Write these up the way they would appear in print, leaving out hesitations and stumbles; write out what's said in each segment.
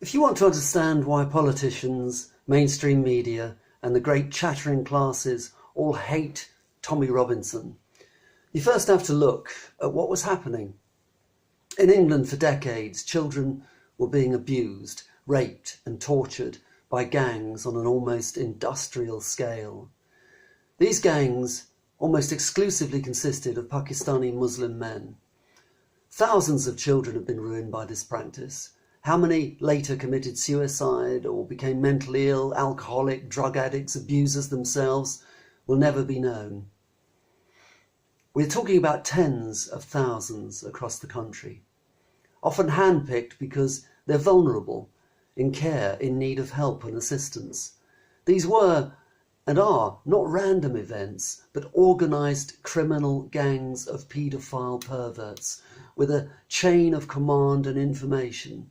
If you want to understand why politicians, mainstream media, and the great chattering classes all hate Tommy Robinson, you first have to look at what was happening. In England for decades, children were being abused, raped and tortured by gangs on an almost industrial scale. These gangs almost exclusively consisted of Pakistani Muslim men. Thousands of children have been ruined by this practice. How many later committed suicide or became mentally ill, alcoholic, drug addicts, abusers themselves will never be known. We're talking about tens of thousands across the country, often handpicked because they're vulnerable, in care, in need of help and assistance. These were and are not random events, but organised criminal gangs of paedophile perverts with a chain of command and information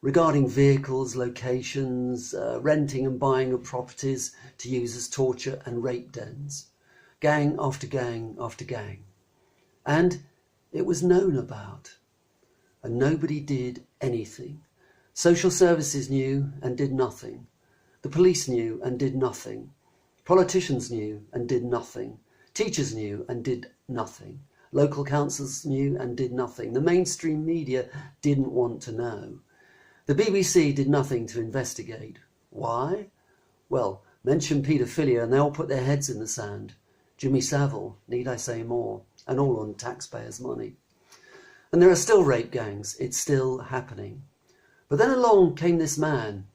regarding vehicles, locations, renting and buying of properties to use as torture and rape dens. Gang after gang after gang. And it was known about. And nobody did anything. Social services knew and did nothing. The police knew and did nothing. Politicians knew and did nothing. Teachers knew and did nothing. Local councils knew and did nothing. The mainstream media didn't want to know. The BBC did nothing to investigate. Why? Well, mention paedophilia and they all put their heads in the sand. Jimmy Savile, need I say more? And all on taxpayers' money. And there are still rape gangs. It's still happening. But then along came this man.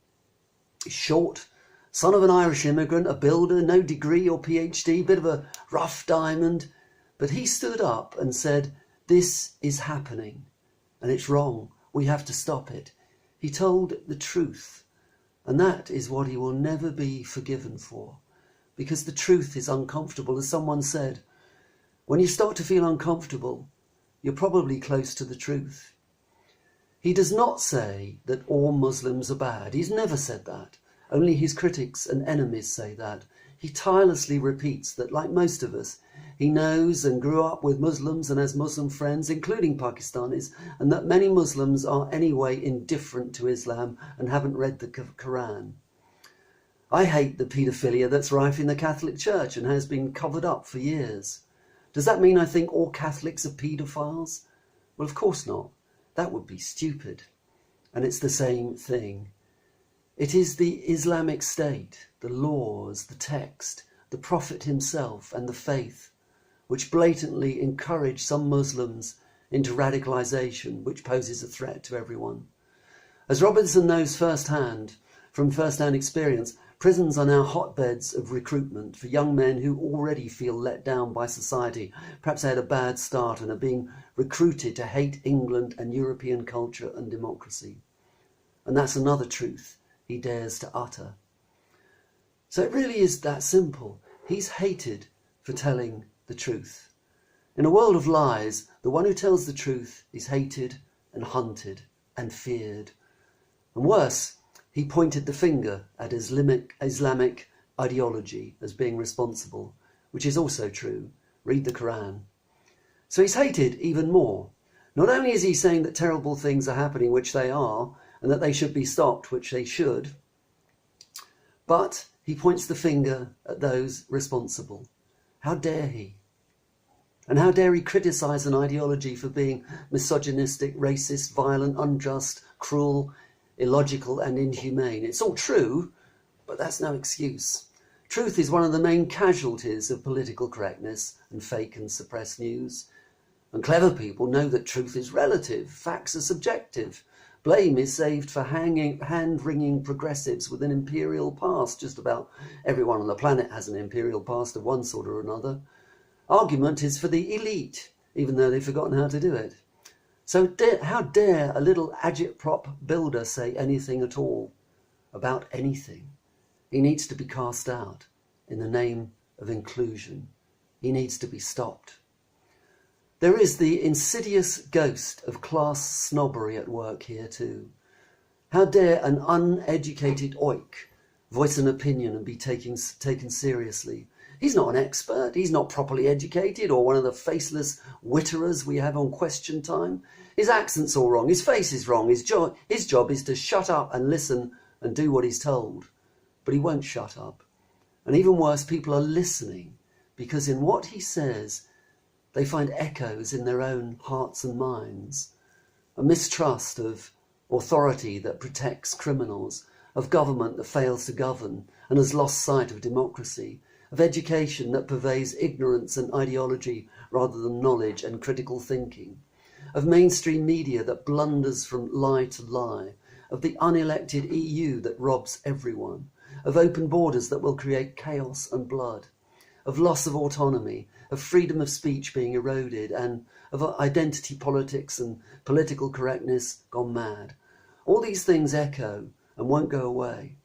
He's short, son of an Irish immigrant, a builder, no degree or PhD, bit of a rough diamond. But he stood up and said, this is happening and it's wrong. We have to stop it. He told the truth, and that is what he will never be forgiven for, because the truth is uncomfortable. As someone said, when you start to feel uncomfortable, you're probably close to the truth. He does not say that all Muslims are bad. He's never said that. Only his critics and enemies say that. He tirelessly repeats that, like most of us, he knows and grew up with Muslims and has Muslim friends, including Pakistanis, and that many Muslims are anyway indifferent to Islam and haven't read the Quran. I hate the paedophilia that's rife in the Catholic Church and has been covered up for years. Does that mean I think all Catholics are paedophiles? Well, of course not. That would be stupid. And it's the same thing. It is the Islamic State, the laws, the text, the Prophet himself and the faith, which blatantly encourage some Muslims into radicalisation, which poses a threat to everyone. As Robinson knows from first-hand experience, prisons are now hotbeds of recruitment for young men who already feel let down by society. Perhaps they had a bad start and are being recruited to hate England and European culture and democracy. And that's another truth he dares to utter. So it really is that simple. He's hated for telling the truth. In a world of lies, the one who tells the truth is hated and hunted and feared. And worse, he pointed the finger at Islamic ideology as being responsible, which is also true. Read the Quran. So he's hated even more. Not only is he saying that terrible things are happening, which they are, and that they should be stopped, which they should, but he points the finger at those responsible. How dare he? And how dare he criticise an ideology for being misogynistic, racist, violent, unjust, cruel, illogical and inhumane? It's all true, but that's no excuse. Truth is one of the main casualties of political correctness and fake and suppressed news. And clever people know that truth is relative, facts are subjective. Blame is saved for hand-wringing progressives with an imperial past. Just about everyone on the planet has an imperial past of one sort or another. Argument is for the elite, even though they've forgotten how to do it. So how dare a little agitprop builder say anything at all about anything? He needs to be cast out in the name of inclusion. He needs to be stopped. There is the insidious ghost of class snobbery at work here too. How dare an uneducated oik voice an opinion and be taken seriously? He's not an expert, he's not properly educated or one of the faceless witterers we have on Question Time. His accent's all wrong, his face is wrong, his job is to shut up and listen and do what he's told. But he won't shut up. And even worse, people are listening, because in what he says, they find echoes in their own hearts and minds. A mistrust of authority that protects criminals, of government that fails to govern and has lost sight of democracy, of education that purveys ignorance and ideology rather than knowledge and critical thinking, of mainstream media that blunders from lie to lie, of the unelected EU that robs everyone, of open borders that will create chaos and blood, of loss of autonomy, of freedom of speech being eroded, and of identity politics and political correctness gone mad. All these things echo and won't go away.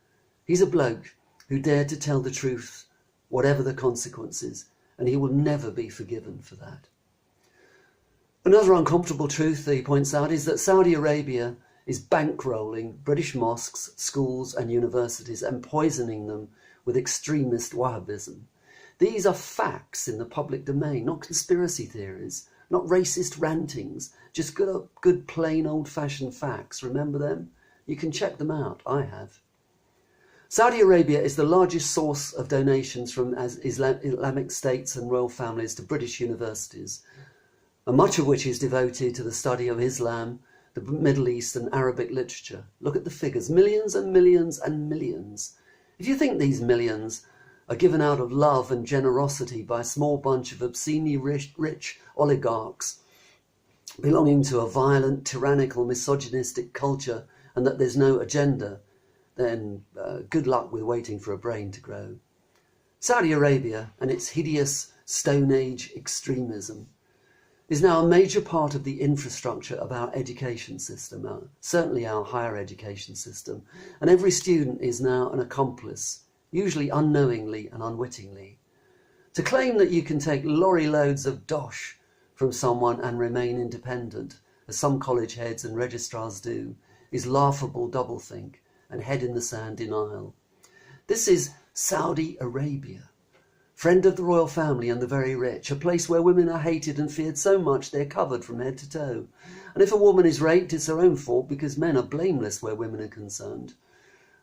He's a bloke who dared to tell the truth, whatever the consequences, and he will never be forgiven for that. Another uncomfortable truth that he points out is that Saudi Arabia is bankrolling British mosques, schools and universities and poisoning them with extremist Wahhabism. These are facts in the public domain, not conspiracy theories, not racist rantings, just good plain old-fashioned facts. Remember them? You can check them out. I have. Saudi Arabia is the largest source of donations from Islamic states and royal families to British universities, and much of which is devoted to the study of Islam, the Middle East and Arabic literature. Look at the figures, millions and millions and millions. If you think these millions are given out of love and generosity by a small bunch of obscenely rich oligarchs belonging to a violent, tyrannical, misogynistic culture, and that there's no agenda, then good luck with waiting for a brain to grow. Saudi Arabia and its hideous Stone Age extremism is now a major part of the infrastructure of our education system, certainly our higher education system, and every student is now an accomplice, usually unknowingly and unwittingly. To claim that you can take lorry loads of dosh from someone and remain independent, as some college heads and registrars do, is laughable doublethink and head in the sand denial. This is Saudi Arabia, friend of the royal family and the very rich, a place where women are hated and feared so much they're covered from head to toe. And if a woman is raped, it's her own fault because men are blameless where women are concerned.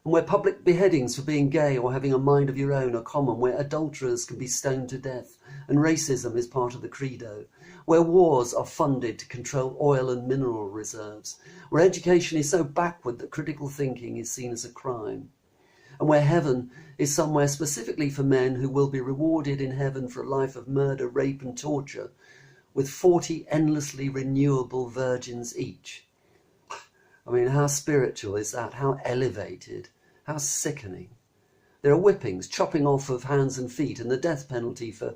And where public beheadings for being gay or having a mind of your own are common, where adulterers can be stoned to death and racism is part of the credo, where wars are funded to control oil and mineral reserves, where education is so backward that critical thinking is seen as a crime, and where heaven is somewhere specifically for men who will be rewarded in heaven for a life of murder, rape and torture, with 40 endlessly renewable virgins each. I mean, how spiritual is that? How elevated? How sickening. There are whippings, chopping off of hands and feet, and the death penalty for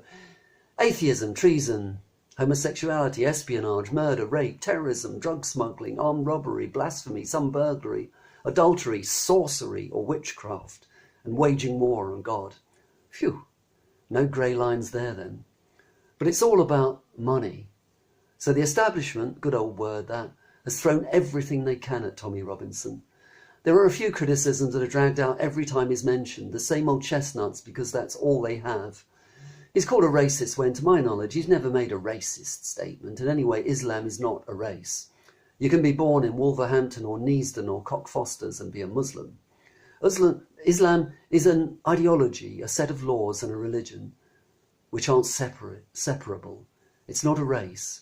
atheism, treason, homosexuality, espionage, murder, rape, terrorism, drug smuggling, armed robbery, blasphemy, some burglary, adultery, sorcery or witchcraft, and waging war on God. Phew, no grey lines there then. But it's all about money. So the establishment, good old word that, has thrown everything they can at Tommy Robinson. There are a few criticisms that are dragged out every time he's mentioned, the same old chestnuts because that's all they have. He's called a racist when, to my knowledge, he's never made a racist statement, and anyway, Islam is not a race. You can be born in Wolverhampton or Neasden or Cockfosters and be a Muslim. Islam is an ideology, a set of laws and a religion which aren't separable. It's not a race.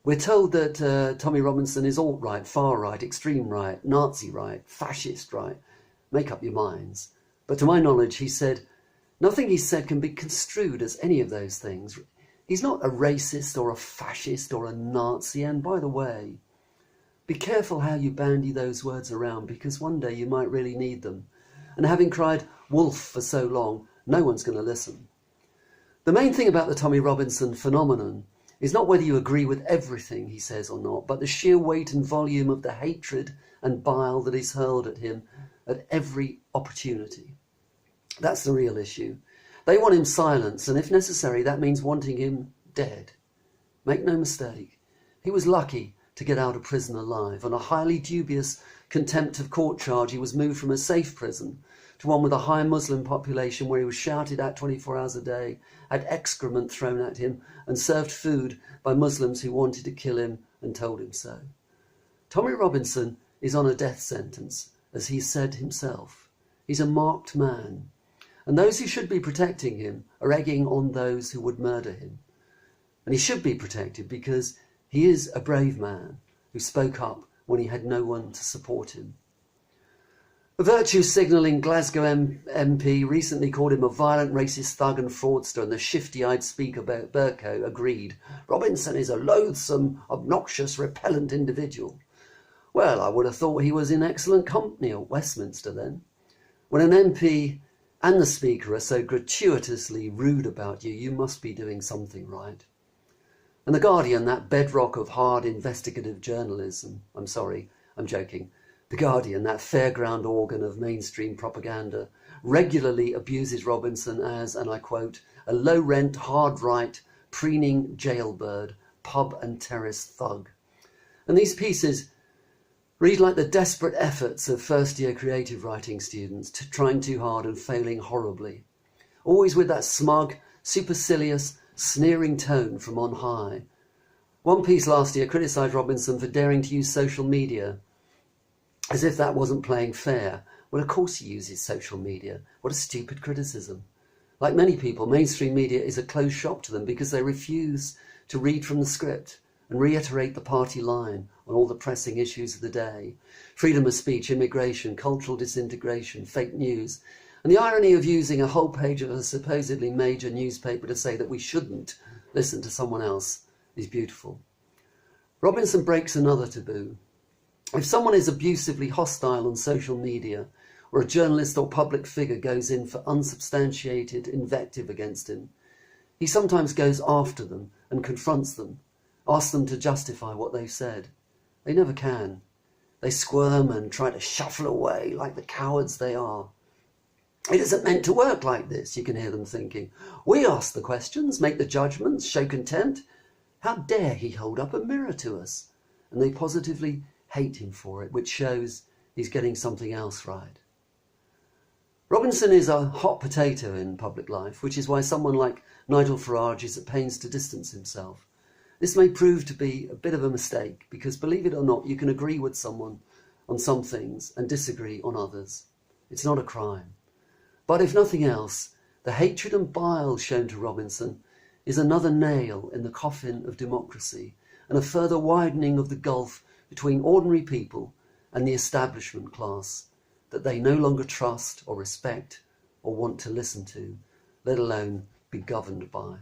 We're told that Tommy Robinson is alt-right, far-right, extreme right, Nazi right, fascist right. Make up your minds. But to my knowledge, nothing he said can be construed as any of those things. He's not a racist or a fascist or a Nazi. And by the way, be careful how you bandy those words around, because one day you might really need them. And having cried wolf for so long, no one's going to listen. The main thing about the Tommy Robinson phenomenon is not whether you agree with everything he says or not, but the sheer weight and volume of the hatred and bile that is hurled at him at every opportunity. That's the real issue. They want him silenced, and if necessary, that means wanting him dead. Make no mistake, he was lucky to get out of prison alive. On a highly dubious contempt of court charge, he was moved from a safe prison to one with a high Muslim population where he was shouted at 24 hours a day, had excrement thrown at him, and served food by Muslims who wanted to kill him and told him so. Tommy Robinson is on a death sentence, as he said himself. He's a marked man, and those who should be protecting him are egging on those who would murder him. And he should be protected because he is a brave man who spoke up when he had no one to support him. A virtue-signalling Glasgow MP recently called him a violent racist thug and fraudster, and the shifty-eyed Speaker Bercow agreed. Robinson is a loathsome, obnoxious, repellent individual. Well, I would have thought he was in excellent company at Westminster then. When an MP and the Speaker are so gratuitously rude about you, you must be doing something right. And The Guardian, that bedrock of hard investigative journalism, I'm joking, The Guardian, that fairground organ of mainstream propaganda, regularly abuses Robinson as, and I quote, a low-rent, hard-right, preening jailbird, pub and terrace thug. And these pieces read like the desperate efforts of first-year creative writing students trying too hard and failing horribly, always with that smug, supercilious, sneering tone from on high. One piece last year criticised Robinson for daring to use social media as if that wasn't playing fair. Well, of course he uses social media. What a stupid criticism. Like many people, mainstream media is a closed shop to them because they refuse to read from the script and reiterate the party line on all the pressing issues of the day. Freedom of speech, immigration, cultural disintegration, fake news. And the irony of using a whole page of a supposedly major newspaper to say that we shouldn't listen to someone else is beautiful. Robinson breaks another taboo. If someone is abusively hostile on social media, or a journalist or public figure goes in for unsubstantiated invective against him, he sometimes goes after them and confronts them, asks them to justify what they've said. They never can. They squirm and try to shuffle away like the cowards they are. It isn't meant to work like this, you can hear them thinking. We ask the questions, make the judgments, show contempt. How dare he hold up a mirror to us? And they positively hate him for it, which shows he's getting something else right. Robinson is a hot potato in public life, which is why someone like Nigel Farage is at pains to distance himself. This may prove to be a bit of a mistake, because believe it or not, you can agree with someone on some things and disagree on others. It's not a crime. But if nothing else, the hatred and bile shown to Robinson is another nail in the coffin of democracy and a further widening of the gulf between ordinary people and the establishment class that they no longer trust or respect or want to listen to, let alone be governed by.